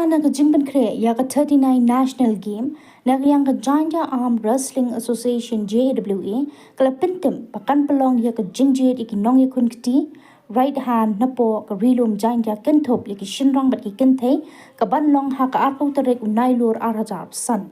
na ka jingban kre ya ka 39 national game na yang ka Janja Arm Wrestling Association JAWA kala pintim pakan pelong ya ka jingjet iki nong ya kun kti right hand na po ka rilum Janja kentop ya ki shinrang bat ki kenthe ka ban long ha ka arpo terek unai lur arajar san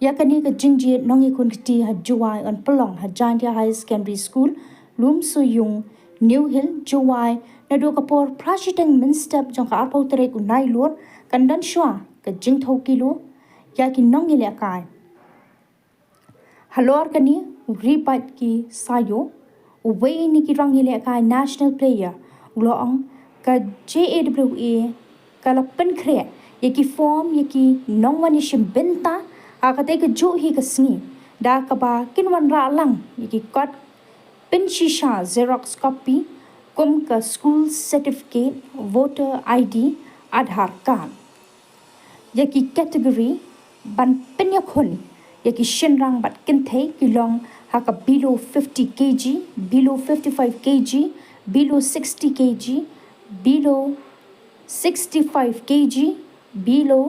ya ka ni ka jingjet nong ya kun kti ha juwai on pelong ha Janja High Secondary School Lum Suyung New Hill Juwai na do ka por prashiteng minstep jong ka arpo terek unai lur kandan shwa ka jing thau kilo ya ki nong ile kai halor kani ripat ki sayo uwe ni ki rang ile kai national player uloong ka JAWA kala pen kre ya ki form ya ki nong wani shim benta akate ka jo hi ka sni da ka ba kinwan ra lang ya ki kot pen shisha xerox copy kum ka school certificate voter ID Aadhaar card yaki category ban penya khun yaki shinrang bat kinthe kilong haka below 50 kg below 55 kg below 60 kg below 65 kg below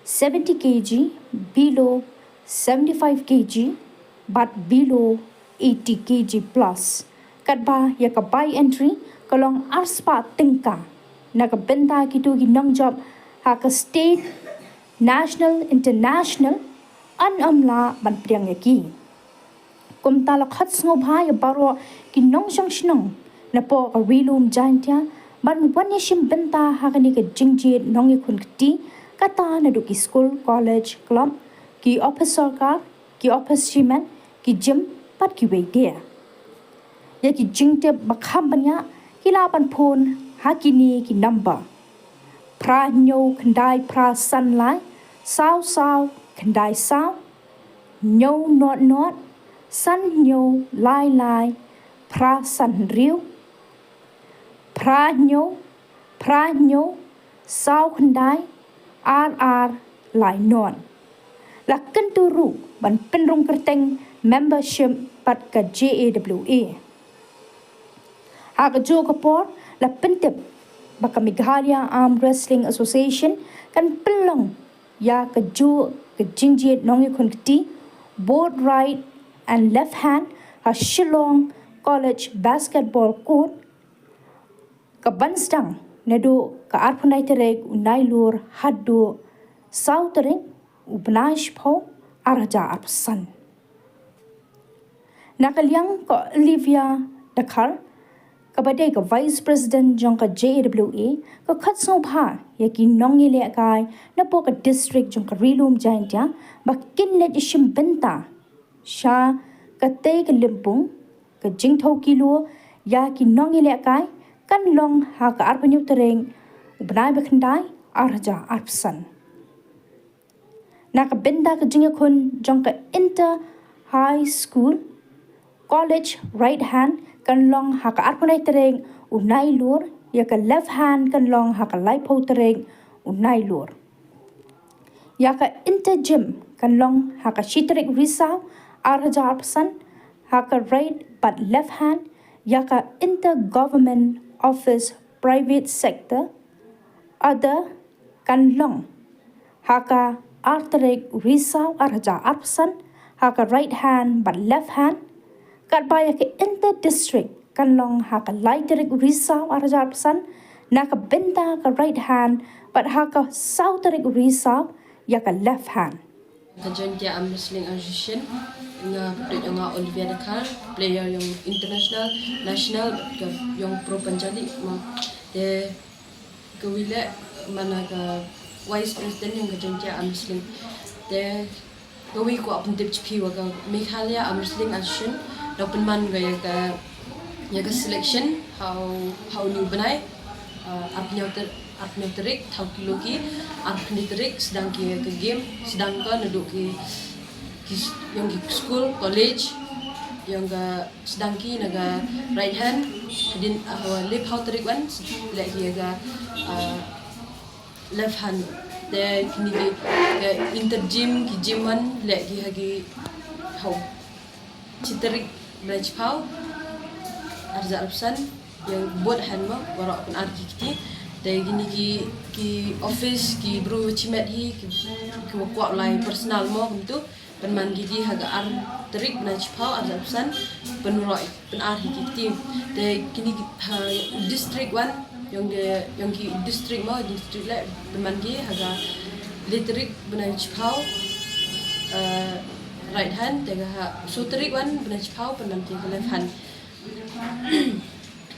70 kg below 75 kg but below 80 kg plus kadba yaka by entry kalong arspa tingka naka benta kitu gi nong job haka state national international an amla ban priang yaki kum tala khat sngo bha ya baro ki nong shang shnong na po a rilum Janja ban wani shim benta haka ni ka jingje nong yakun kti kata na do ki school college club ki officer ka ki office chiman ki gym pat ki we dia ya ki jingte bakham banya kila ban phone hakini ki number pra nyo khandai pra san lai sao sao khandai sao nyo not not san nyo lai lai pra san riu pra nyo sao khandai r lai non la kenturu ban penrung kerteng membership pat ka JAWA aga jo kapor la pentip baka Meghalaya Arm Wrestling Association kan pelong ya ka jo ka jingjet nong yakun kti both right and left hand ha Shillong College basketball court ka banstang nedo ka arpunai terek unai lur haddo sautereng ubnash pho araja arsan nakaliang ko Olivia Dakhar kabadai ka vice president jong ka JAWA ka khatso bha yaki nongi le kai na po ka district jong ka rilum Janja bakin le ishim benta sha ka te ka limpung ka jingtho kilo yaki nongi le kai kan long ha ka arpanyu tereng ubnai bakhandai arja arpsan na ka benda ka jinga khun jong ka inter high school college right hand kan long haka arpunai tereng unai lur ya ka left hand kan long haka lai pho tereng unai lur ya ka inter gym kan long haka shitrik risau arja arpsan haka right but left hand ya ka inter government office private sector other kan long haka arterek risau arja arpsan haka right hand but left hand kadbaya ke inter district kan long haka lighterek risau arja arpsan naka benta ka right hand but haka southern risau ya ka left hand the Janja Arm Wrestling Association nga pret nga Olivia Dakhar player yang international national yang pro panjali ma de kawile mana ka vice president yang Janja Arm Wrestling de gawi ko apun tip chpi wa ka Meghalaya Arm Wrestling Association dapat man gaya ka selection how new banai apnya terik thau kilo ki apnya terik sedang ki ke game sedang ka naduk ki yang ki school college yang ka sedang ki naga right hand din left how terik one lagi ga left hand de kini ki inter gym ki gym one lagi hagi how citerik branch pau arza arpsan yang buat hand mo warok pun arki kiti Dari gini ki office ki bro cimet hi ki kuat lai personal mo gitu penman gigi haga ar terik na chipau ar zapsan penroi penar hi ki tim de gini district one yang ki district mo district le penman gi haga literik benar chipau right hand tega ha so terik one benar chipau penman ki left hand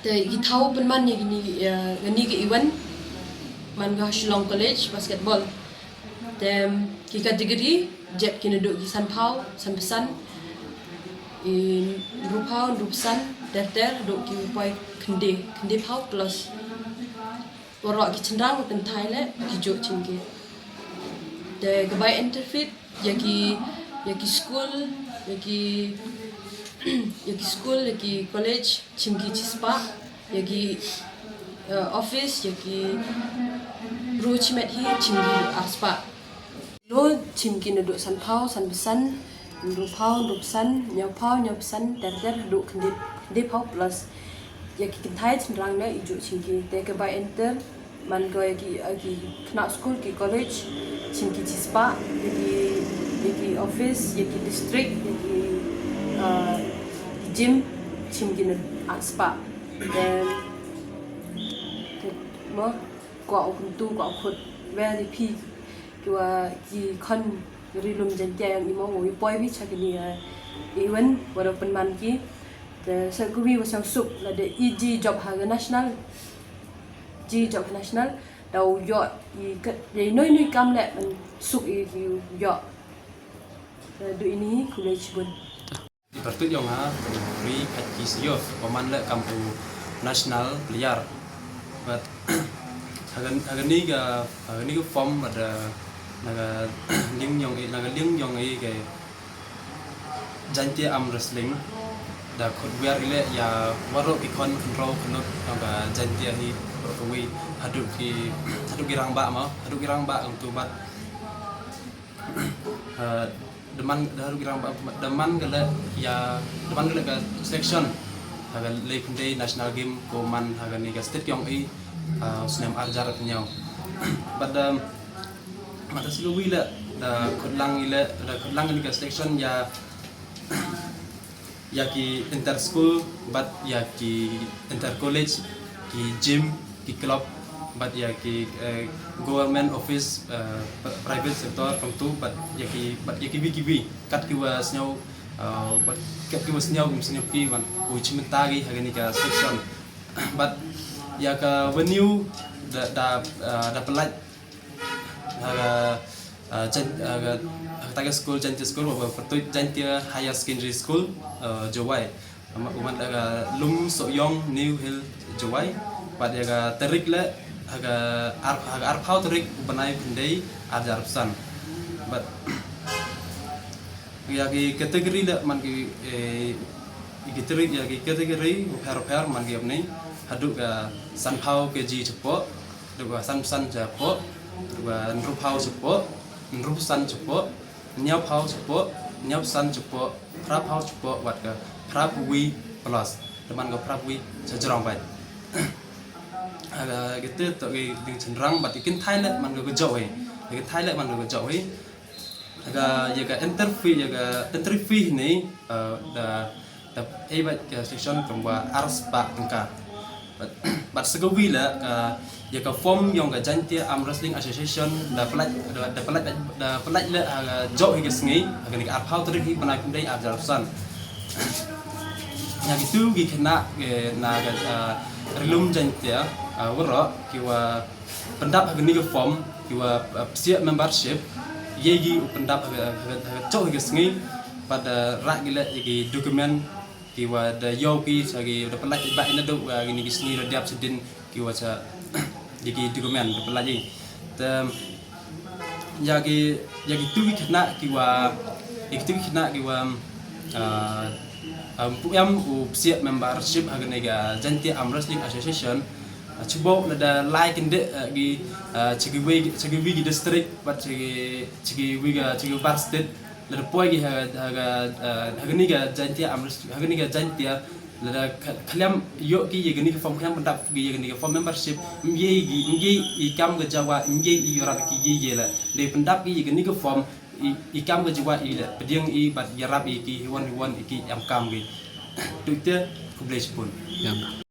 de gitau penman ni gini ki event man ga Shillong College basketball dem ki kategori jet kena duduk di San Pau, San Pesan in Rupau, Rupsan, der duduk ki upai Kendi Pau plus warak ki cenderang pen Thai le ki jok cingke de gabai interfit yaki school yaki school yaki college cimki cispa yaki office yaki bro cimet hi cimki aspa lo cimki duduk San Pau, San Pesan, Rupau, Rupsan, Nyau Pau, Nyau Pesan, der duduk Kendi Pau plus yaki kentai cenderang le ijuk cimki de gabai enter man go yaki kena school ki college cimki cispa yaki office yaki district yaki gym cimki aspa then mo kwa kuntu kwa khut very pi kwa ki kon rilum jentia yang imo wo poi bi chakini even walaupun man ki the sagui wasang sup la de EG job haga national G job national dau yo i noi kam le man suk i yo du ini college bun Pertut yang ri pagi sio paman le kampu national player but hagan ni ga form ada naga ling yang ke jantia am wrestling da khot wear ile ya waro ikon control kunut naga jantia hi perkui haduk girang ba untuk bat deman gele ga section haga le kunde national game ko man haga ni ga state yang senam arjar nyau pada mata siluwi la da khotlang ni ga section ya ki inter school but ya ki inter college ki gym ki club but ya ki government office private sector tentu but ya ki BKB kat ki was nyau but kat ki was nyau ki man uchimentagi hagani ka section but ya ka venue da pelat haga taga school jantia school wa pertut jantia higher secondary school Jowai umat daga lum soyong new hill Jowai pada ga terik le haga arpau terik benai pendai ajar pesan but ya ki kategori le man ki terik ya ki kategori per man ki apni haduk ga San Pau ke ji cepo dua San Pesan cepo dua Rupau cepo Rupsan cepo Nyau Pau cepo Nyau San cepo Prapau cepo wat ga Prapui plus teman ga Prapui sejerang baik aga gitu to ge ding cenderang bat ikin Thailand man ga jauh ge Thailand man ga jauh aga ya entry fee ni da bat ke section kemba arspa tengka but segawi la ya ka form yang ga jantia am wrestling association da pelat le jauh ge sengi aga ni arpau trik hi panai pendai arjarsan yang itu gi kena na rilum jantia waro kiwa pendap agni ke form kiwa siap membership yegi pendap jauh ge sengi pada rak gila gi dokumen kiwa da yogi sagi da pelat ba ina do gini gi sengi radiap sedin kiwa sa yegi dokumen da pelat ji yagi tu gi kena kiwa yang siap membership agni ga jantia am wrestling association cuba ada like inde gi cigi gi district but cigi bar state le poi gi haga ni ga jantia am haga ni ga jantia lada kaliam yo ki ye gani form kaliam pendap ki ye gani form membership mye ikam ke jawa mye i yorap ki ye la de pendap ki ye gani ke form ikam ke jawa i la pediang i bat yarap i ki wan ki am kam ki tu te kublai pun Ya.